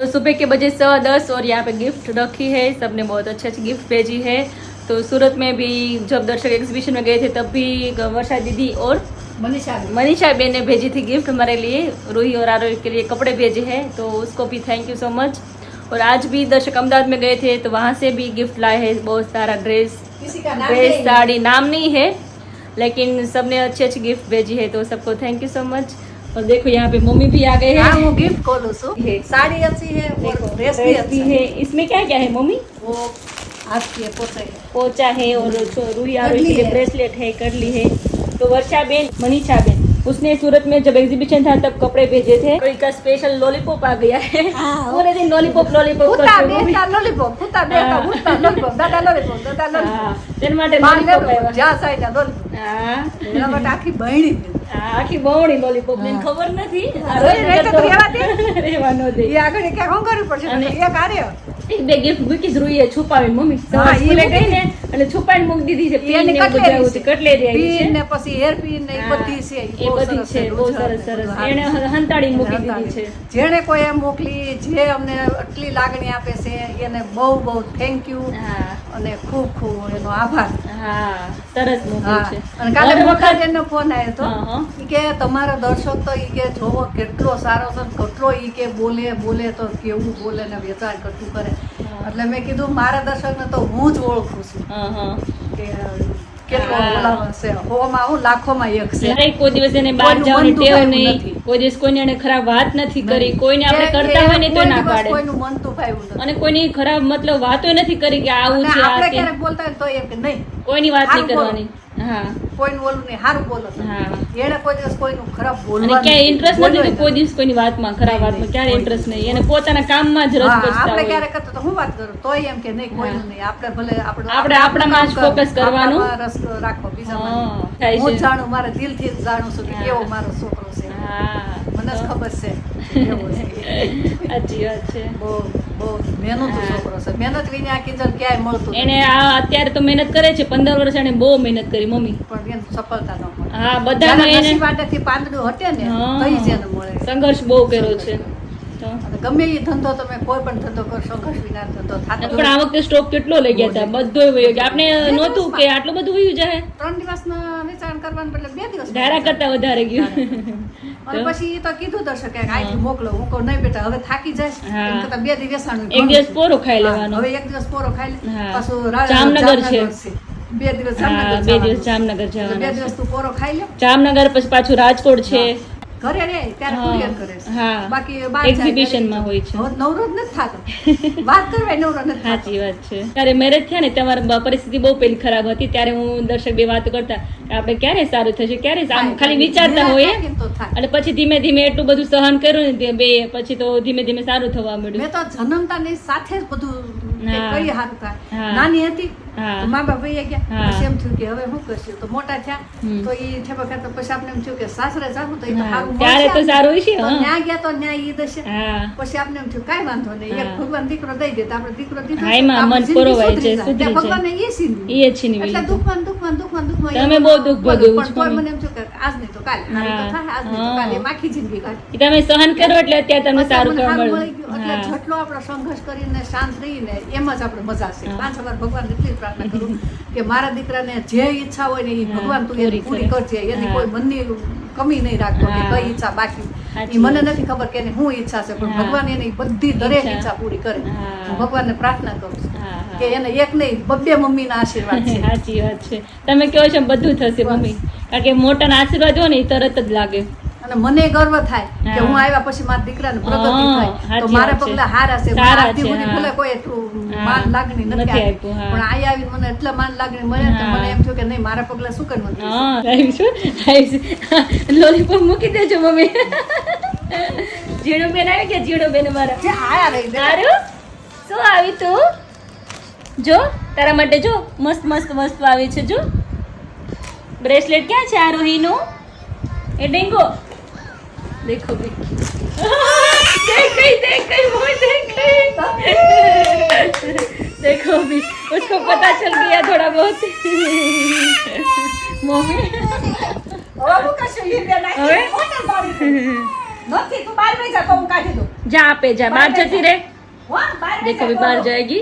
तो सुबह के बजे 10:15 और यहाँ पे गिफ्ट रखी है, सबने बहुत अच्छी अच्छी गिफ्ट भेजी है। तो सूरत में भी जब दर्शक एग्जीबिशन में गए थे तब भी वर्षा दीदी और मनीषा बेन ने भेजी थी गिफ्ट हमारे लिए, रूही और आरोही के लिए कपड़े भेजे हैं, तो उसको भी थैंक यू सो मच। और आज भी दर्शक अहमदाबाद में गए थे तो वहाँ से भी गिफ्ट लाए हैं, बहुत सारा ड्रेस साड़ी, नाम नहीं है लेकिन सबने अच्छी अच्छी गिफ्ट भेजी है, तो सबको थैंक यू सो मच। और देखो यहाँ पे मम्मी भी आ गए हैं। वो गिफ्ट खोलो सो साड़ी अच्छी है और ड्रेस भी अच्छी है। इसमें क्या क्या है मम्मी? वो आपकी पोचा है और रूही आरोही के लिए ब्रेसलेट है, करली है। तो वर्षा बेन, मनीषा बेन, उसने सूरत में जब एग्जीबिशन था तब कपड़े भेजे थे। कोई का स्पेशल लॉलीपॉप आ गया है, पूरे दिन लॉलीपॉप આખી બહુણી લોલીપોપ ને ખબર નથી રહેવાનો દે આગળ ક્યાં શું કરવું પડશે એ કાર્ય એક બે ગિફ્ટ મૂકી જ રૂઈએ છુપાવી મમ્મી સ્કૂલે ગઈ ને અને છુપાઈને મૂકી દીધી છે પેન ને બધું કટલેરી આવી છે ને પછી હેર પિન ને એ બધી છે બહુ સરસ સરસ એને હંતાડી મૂકી દીધી છે। જેણે કોઈ એમ મોકલી જે અમને આટલી લાગણી આપે છે એને બહુ બહુ થેન્ક યુ અને ખૂબ ખૂબ એનો આભાર। હા સરસ મૂકી છે। અને કાલે મુખાબેનનો ફોન આવ્યો તો ઈ કે તમારો દર્શક તો ઈ કે જોવો કેટલો સારો છે, કેટલો ઈ કે બોલે તો કેવું બોલે ને વેચાણ કરતું કરે, એટલે મેં કીધું મારા દર્શકને તો હું જ ઓળખું છું કે કેટલો બોલાવે છે, હોમાં હું લાખોમાં એક છે। કોઈ દિવસ એને બહાર જવાની ટેવ નહીં, કોઈ દિવસ કોઈને એને ખરાબ વાત નથી કરી, કોઈને આપણે કરતા હોય ને તો ના પાડે, કોઈનું મન દુખાયું નથી અને કોઈની ખરાબ મતલબ વાતો નથી કરી કે આવું છે આપણે ક્યારેક બોલતા હોય તો એમ કે નહીં કોઈની વાત નહીં કરવાની। હા કોઈનું બોલવું નહીં, સારું બોલો એને કોઈ દિવસ કોઈનું ખરાબ અને બોલવાનું ક્યાંય ઇન્ટરેસ્ટ નથી કે કોઈ દિવસ કોઈની વાતમાં ખરાબ વાતમાં ક્યારે ઇન્ટરેસ્ટ નહીં, એને પોતાના કામમાં જ રસ પછતા આપણે હોય। ક્યારેક કરતો તો હું વાત કરું તોય એમ કે નહીં કોઈનું નહીં, આપણે ભલે આપણે આપણામાં જ ફોકસ કરવાનું, રસ રાખો બીજા થાય હું છે। જાણું મારા દિલથી જ જાણું છું કે કેવો મારો છોકરો છે, મને જ ખબર છે કેવો છે। સાચી વાત છે, બહુ બહુ મહેનતુ છોકરો છે, મહેનત વિના આ કિંજલ ક્યાંય મળતું એને આ અત્યારે તો મહેનત કરે છે, 15 વર્ષ એને બહુ મહેનત કરી મમ્મી, પણ એને સફળતા ન મળે। હા બધામાં એને વાટેથી પાંદડું હટે ને કઈ જ એને મળે, સંઘર્ષ બહુ કર્યો છે। અને ગમે એ ધંધો તમે કોઈ પણ ધંધો કરો સંઘર્ષ વિના ધંધો થતો પણ આ વખતે સ્ટોક કેટલો લઈ ગયા હતા, બધો વયો ગયો, આપણે નહોતું કે આટલું બધું વયું જાય, 3 દિવસના વેચાણ કરવાનું બદલે 2 દિવસ ધારા કરતા વધારે ગયું। અને પછી એ તો કીધું દર્શક કે આઈથી મોકલો, હું કહું નહીં બેટા હવે થાકી જાય એમ કરતા 2 દિવસ વેચાણ એક દિવસ પોરો ખાઈ લેવાનો, હવે એક દિવસ પોરો ખાઈ લે, પાછું જામનગર છે 2 દિવસ જામનગર, 2 દિવસ જામનગર જવાનું, 2 દિવસ તું પોરો ખાઈ લે, જામનગર પછી પાછું રાજકોટ છે, ઘરે રે ત્યારે કુરિયર કરે છે, હા બાકી બહાર એક્ઝિબિશન માં હોય છે, હવે નવરો જ નથી થતો વાત કરવા નવરો નથી થતો। સાચી વાત છે। ત્યારે મેરેજ થયા ને તમારી પરિસ્થિતિ બહુ પેલી ખરાબ હતી, ત્યારે હું દર્શક બે વાતો કરતા કે આપણે ક્યારે સારું થશે, ક્યારે આમ ખાલી વિચારતા હોઈએ, અને પછી ધીમે ધીમે એટલું બધું સહન કર્યું ને બે પછી તો ધીમે ધીમે સારું થવા મળ્યું। મેં તો જન્મતા ની સાથે જ બધું કઈ સારું થાય, નાની હતી મા બાપ વહી ગયા, પછી એમ થયું કે હવે શું કરશું, તો મોટા થયા તો એ ઠેપા ખાતા પછી આપણે એમ થયું કે સાસરે જાવું તો એ તો સારું ત્યારે તો સારું છે, ન્યા ગયા તો ન્યા ઈ દશે, પછી આપણે એમ થયું કાંઈ વાંધો નહીં, એક ભગવાન દીકરો દઈ દે તો આપણે દીકરો દીધો ભગવાન એ સીધું એટલે દુઃખમાં તમે બહુ દુઃખ ભોગવ્યું છે, મને એમ થયું કે આજ નહીં તો કાલે આજ નહીં તો કાલે આખી જિંદગી કાઢી તમે સહન કરો એટલે અત્યારે તમને સારું કામ મળ્યું, એટલે જેટલો આપણે સંઘર્ષ કરીને શાંત રહીને એમ જ આપણે મજા છે। 5 વાર ભગવાન એટલી પ્રાર્થના કરું કે મારા દીકરાને જે ઈચ્છા હોય ને એ ભગવાન તું એની પૂરી કરજે, એની કોઈ મનની કમી નહીં રાખતો કે કઈ ઈચ્છા બાકી, એ મને નથી ખબર કે એની શું ઈચ્છા છે, પણ ભગવાન એની બધી દરેક ઈચ્છા પૂરી કરે। હું ભગવાનને પ્રાર્થના કરું છું કે એને એક નહીં 2 મમ્મીના આશીર્વાદ છે। સાચી વાત છે, તમે કહો છો બધું થશે મમ્મી, કારણ કે મોટાના આશીર્વાદ હોય ને એ તરત જ લાગે, અને મને ગર્વ થાય કે હું આવ્યા પછી મારા દીકરાને પ્રગતિ થાય તો મારા પગલા હારા છે, ભલે કોઈ એટલું માન લાગણી નથી આપી, પણ આયા આવીને મને એટલા માન લાગણી મળે કે મને એમ થયું કે નહીં મારા પગલા શું કરવા લોલીપોપ મૂકી દેજો મમ્મી। જીણો બેન આવી ગયા, જીણો બેન મારા શું આવી તું જો તારા માટે જો મસ્ત મસ્ત વસ્તુ આવી છે, જો બ્રેસલેટ ક્યાં છે આરોહીનું, એ ડેંગો देखो देख देखो भी उसको पता चल गया थोड़ा बहुत। मम्मी હવે નથી તું બહાર વઈ જા તો હું કાઢી દઉં। जा पे जा बाहर जती रे देखो अभी बाहर जाएगी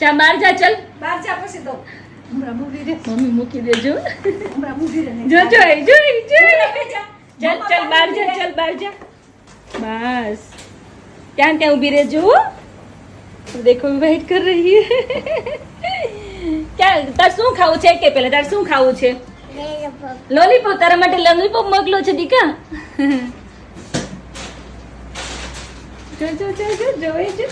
चा बाहर जा चल બહાર જા પછી તો હમણાં મૂકી દે मम्मी મૂકી દેજો હમણાં મૂકી દે જો चल चल बाहर जा चल बाहर जा बस ત્યાં ત્યાં ઊભી રહેજો તો દેખો વેઇટ कर रही है क्या તાર શું ખાવું છે કે પહેલા તાર શું ખાવું છે લોલીપોપ તારા માટે લોલીપોપ મોકલો છે દીકા જો જો જો જો જોઈ જો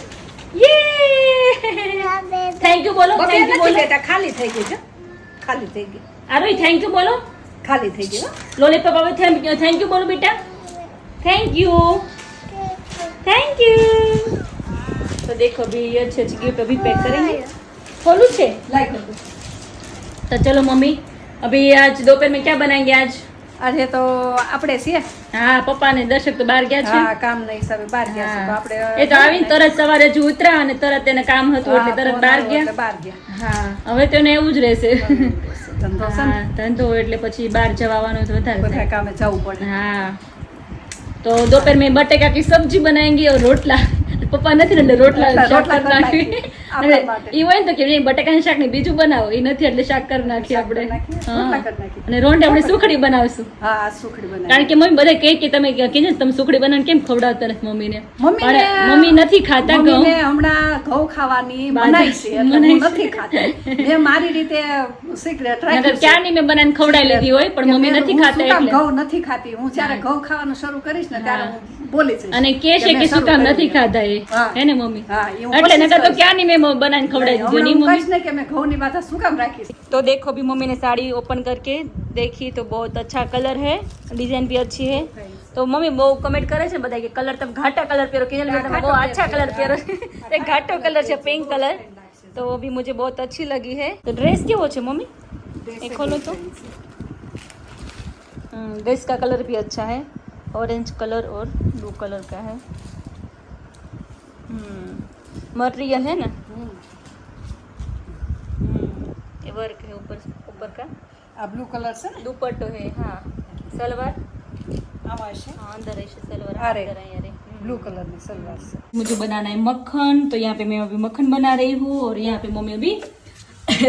યે થેન્ક યુ બોલો થેન્ક યુ બોલો બેટા ખાલી થઈ ગઈ છે ખાલી થઈ ગઈ આરોઈ થેન્ક યુ બોલો ખાલી થઈ ગઈ હો લોલીપોપ હવે થેન્ક યુ બોલો બેટા थैंक यू तो देखो अभी ये अच्छे अच्छे गिफ्ट अभी पैक करेंगे खोलू छे લાઈ કર દો तो चलो मम्मी अभी आज दोपहर में क्या बनाएंगे आज આજે તો આપણે છીએ हाँ पप्पा ने दर्शक तो बहार ગયા છે હા કામના હિસાબે બહાર ગયા છે તો આપણે એ તો આવીને તરત સવારે જ ઉતરા અને તરત એને કામ હતું એટલે તરત બહાર ગયા બહાર ગયા હા હવે તો એને એવું જ રહેશે ધંધો છે હા, ધંધો એટલે પછી બહાર જવાનું તો વધારે બધા થાય. કામે જવું પડે हाँ तो दोपहर में बटेका की सब्जी बनाएंगे और रोटला પપ્પા નથી ને એટલે રોટલા શાક કરી નાખી આપણા માટે. ઈ હોય ને તો કે નહીં બટેકાનું શાક ને બીજું બનાવો ઈ નથી એટલે શાક કરી નાખી આપણે રોટલા હા. કરી નાખી. અને રોંઢે આપણે સુખડી બનાવશું હા આ સુખડી બનાવી કારણ કે મમ્મી બધા કહે કે તમે કીધું ને તમે સુખડી બનાવીને કેમ ખવડાવતા નથી મમ્મીને મમ્મીને- પણ મમ્મી નથી ખાતા ઘઉં મમ્મીને હમણાં ઘઉં ખાવાની મનાઈ છે એટલે હું નથી ખાતી મેં મારી રીતે સિક્રેટ નકર રાખી છે. ક્યારની મેં બનાવીને ખવડાવી લીધી હોય પણ મમ્મી કે નથી હું ખાતા શું કામ એટલે ઘઉં નથી ખાતી હું જ્યારે ઘઉં ખાવાનું શરૂ કરીશ ને ત્યારે હું બોલી જઈશ અને કે છે મેં કે શું શરૂ કામ કરી નથી છે. ખાતા એ હા. હે ને મમ્મી હા, એ હું એટલે કોશિશ નકર તો કરીશ. ક્યારની મેં બનાવીને ખવડાવી દીધી હમણાં નહીં હું મમ્મી કહીશ ને કે મેં ઘઉંની વાત શું કામ રાખીશ तो देखो अभी मम्मी ने साड़ी ओपन करके देखी तो बहुत अच्छा कलर है डिजाइन भी अच्छी है तो मम्मी वो कमेंट करे છે બધા કે કલર તમે ઘાટા કલર પહેરો કે તમે બહુ अच्छा कलर પહેરો એક ઘાટો કલર છે पिंक कलर तो वो भी मुझे बहुत अच्छी लगी है तो ड्रेस કેવો છે मम्मी ये खोलो तो ड्रेस का कलर भी अच्छा है ऑरेंज कलर और ब्लू कलर का है मटेरियल है ना ये वर्क है ऊपर का આ બ્લુ કલર છે ને दुपट्टो है हाँ सलवार આમાં છે हाँ अंदर है सलवार अरे। अंदर है यार બ્લू कलर ની સલવાર છે मुझे बनाना है मक्खन तो यहाँ पे मैं अभी मक्खन बना रही हूँ और यहाँ पे मम्मी अभी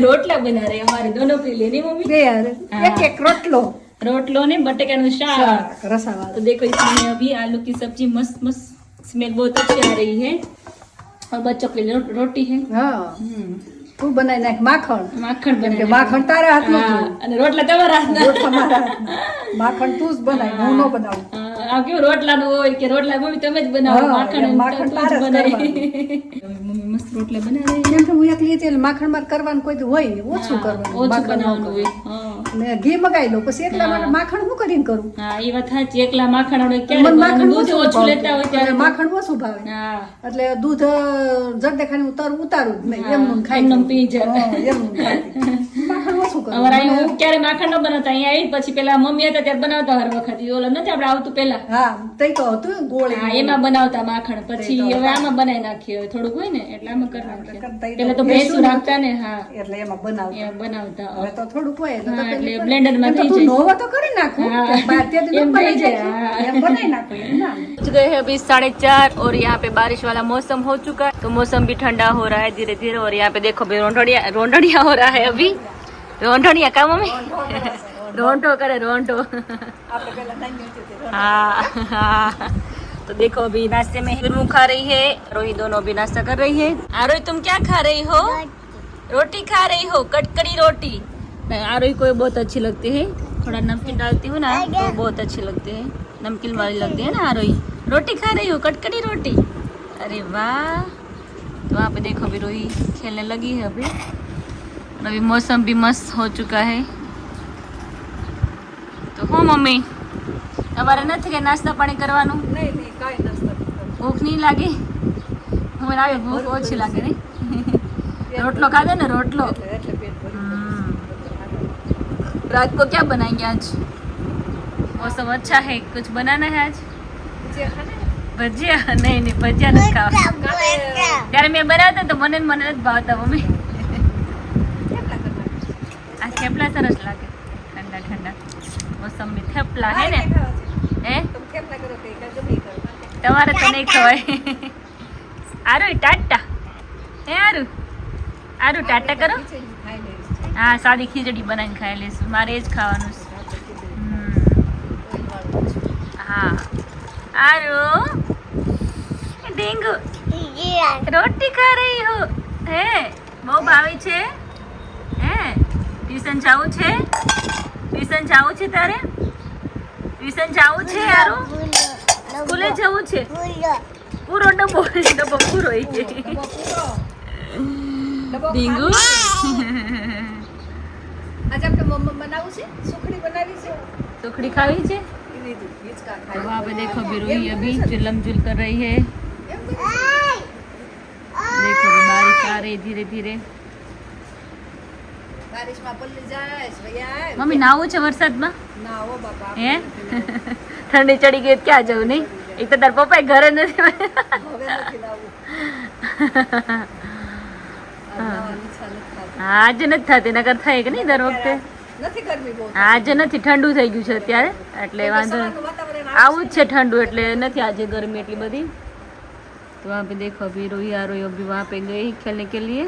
रोटला बना रही है हमारे दोनों के लिए नहीं मम्मी બે યાર એક એક રોટલો रोटलो ने बटेका નું શાક શાક રસાવાળું तो देखो इसमें अभी आलू की सब्जी मस्त मस्त स्मेल बहुत अच्छी आ रही है और बच्चों के लिए रोटी है હા તું બનાવી નાખ માખણ માખણ કેમ કે બનાવી માખણ તારા હાથનું હા, જોયું. અને રોટલા તમારા હાથના રોટલા મારા હાથના. માખણ તું જ બનાય હું ન બનાવું આ કેવું રોટલાનું હોય કે રોટલા મમ્મી તમે જ બનાવો હા, માખણ એમ માખણ તું જ તારે જ બનાવી. મમ્મી મસ્ત રોટલા બનાવે કેમ કે હું એકલી હતી એટલે માખણમાં કરવાનું કોઈ દી હોય નહીં. ઓછું કરવાનું ઓછું માખણ ન બનાવવાનું હોય કરવાનું. હા. ને ઘી મગાવી લઉં પછી એટલા માટે માખણ શું કરીને કરું હા એ વાત સાચી એકલા માખણ આપણે મને ક્યારે માખણ દૂધ ઓછું ઓછું લેતા હોય ભાવતું. ત્યારે એટલે માખણ ઓછું ભાવે હા એટલે દૂધ જરદેખાની ઉતારું જ નહીં હા, એમનું ખાઈ એમનેમ લઉં. પી જાય. હા, એમનું ખાઈ. માખણ ઓછું કરું અમારે અહીં હું ક્યારે માખણ ન બનાવતા અહીંયા આવીને પછી પેલા મમ્મી હતા ત્યારે બનાવતા હર વખત ઈ ઓલો નથી આપણે આવતું પેલા હા તઈ તો હતું ગોળી હા એમાં બનાવતા માખણ પછી હવે આમાં બનાવી નાખીએ હવે થોડુંક હોય ને એટલે આમાં કરી નાખીએ કરતા ઈ પેલા તો ભેંસું ભેંસું રાખતા ને હા એટલે એમાં બનાવતા એમાં બનાવતા હવે તો થોડુંક હોય એટલે હા, તો એટલે પેલી blender માં એમ તો થઈ તું જાય. નોવા તો કરી નાખું हाँ। કે બાર ત્યાંથી એમ ન બનાવી થઈ જાય, નાખી. हाँ। એમ બનાવી નાખું એમ ના. पहुंच गए हैं अभी 4:30 और यहाँ पे बारिश वाला मौसम हो चुका है तो मौसम भी ठंडा हो रहा है धीरे धीरे और यहाँ पे देखो अभी रोंढड़िया हो रहा है अभी रोंढड़िया का मम्मी रोंटो करे रोंटो આપણે પેલા નાની હતી તે हाँ हाँ तो देखो अभी नाश्ते में फिर खा रही है रोही दोनों अभी नाश्ता कर रही है आरोही तुम क्या खा रही हो रोटी खा रही हो कटकरी रोटी आरोही को बहुत अच्छी लगती है थोड़ा नमकीन डालती हूँ ना तो बहुत अच्छी लगती है नमकीन वाली लगती है ना आरोही रोटी खा रही हो कटकरी रोटी अरे वाह तो वहाँ पे देखो अभी रोही खेलने लगी है अभी और अभी मौसम भी मस्त हो चुका है तो हो मम्मी તમારે નથી કે નાસ્તા પાણી કરવાનું નહીં નહીં કાંઈ નાસ્તા નહીં કરવું. ભૂખ નહીં લાગે મને આવે ભૂખ ઓછી લાગે नहीं रोटलो खा दे ना रोटलो એટલે પેટ ભરી रात को क्या बनाएंगे आज मौसम अच्छा है कुछ बनाना है आज જે ખાને भजिया नहीं नहीं भजिया नहीं खाओ ત્યારે મેં બનાવતા તો મને નથી ભાવતા મમ્મી કેટલા કલાક આ થેપલા સરસ લાગે ઠંડા ઠંડા મોસંબી થેપલા હે ને હે તમે કેટલા કરો કે ગમે કરો તમારે તો નહીં ખવાય. આરું ટાટા હે આરું ટાટા કરો. હા સાદી ખીચડી બનાવીને ખાઈ લઈશું. મારે એ જ ખાવાનું છે. हाँ आरो डेंगू रोटी खा रही हो है બહુ ભાવી છે હે ટ્યુશન જાવું છે તારે ટ્યુશન જાવું છે આરો સ્કૂલે જવું છે પૂરો ડબ્બો પૂરો હોય છે ડીંગુ આજે આપણે મમ્મા બનાવું છે સુખડી બનાવી છે सुखड़ी खावी छे वहाँ पे देखो बिरूही अभी जुलम जुल कर रही है देखो बारिश आ रही धीरे धीरे બારિશ માં પલ્લી જાય ભૈયા मम्मी नावू छे वरसाद में ના હો બાપા હે ઠંડી ચડી ગઈ ક્યાં જવું નહીં એક તો તાર પપ્પા ઘરે નથી હવે નથી લાવવું આજે નથી થતી નકર થાય કે નહીં દર વખતે નથી ગરમી બહુ આજે નથી ઠંડુ થઈ ગયું છે અત્યારે એટલે વાંધો આવું જ છે ઠંડુ એટલે નથી આજે गर्मी એટલી બધી तो वहाँ पे देखो अभी रोही आ रही अभी वहाँ पे गई खेलने के लिए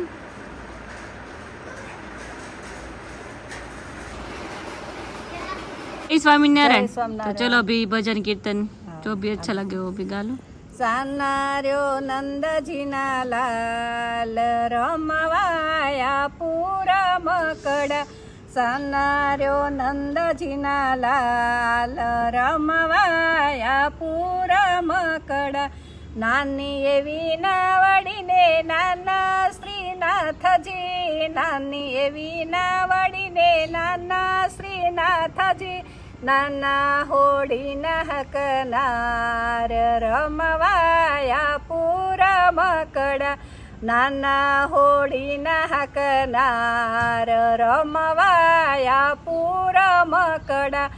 स्वामीनारायण तो चलो अभी भजन कीर्तन जो भी अच्छा लगे वो भी गा लो સાનાર્યો નંદજીના લાલ રમવાયા પૂરા મકડા સાનાર્યો નંદજીના લાલ રમવાયા પૂરા મકડા નાની એવી નાવડીને નાના શ્રીનાથજી નાની એવી નાવડીને નાના શ્રીનાથજી નાના હોડીના હકનાર રમવાયા પૂરા મકડા નાના હોડીના હકનાર રમવાયા પૂરા મકડા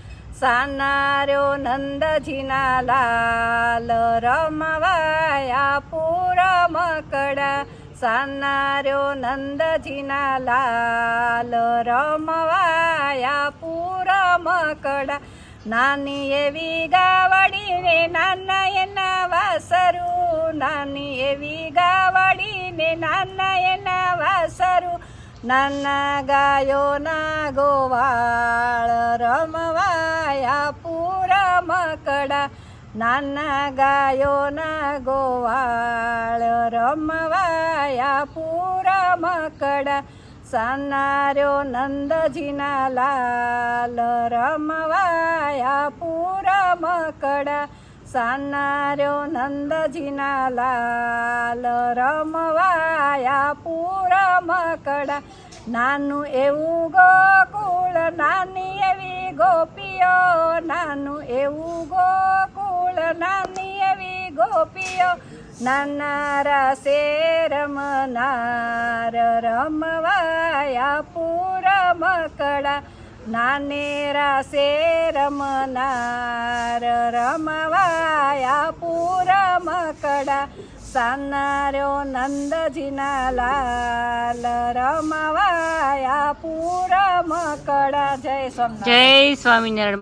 સાનાર્યો નંદજીના લાલ રમવાયા પૂરા મકડા સાનાર્યો નંદજીના લાલ રમવાયા પૂરા મકડા નાની એવી ગાવડીને નાના એના વાસરું નાની એવી ગાવડીને નાના એના વાસરું નાના ગાયોના ગોવાળ રમવાયા પૂરા મકડા નાના ગાયોના ગોવાળ રમવાયા પૂરા મકડા સાનાર્યો નંદજીના લાલ રમવાયા પૂરા મકડા સાનાર્યો નંદજીના લાલ રમવાયા પૂરા મકડા નાનું એવું ગોકુળ નાની એવી ગોપીઓ નાનું એવું ગોકુળ નાની એવી ગોપીઓ નાના રાસે રમનાર રમવાયા પૂરા મકડા નાને રાસે રમનાર રમવાયા પૂરા મકડા સાનાર્યો નંદજીના લાલ રમવાયા પૂરા મકડા જય સ્વામિનારાયણ जय स्वामीनारायण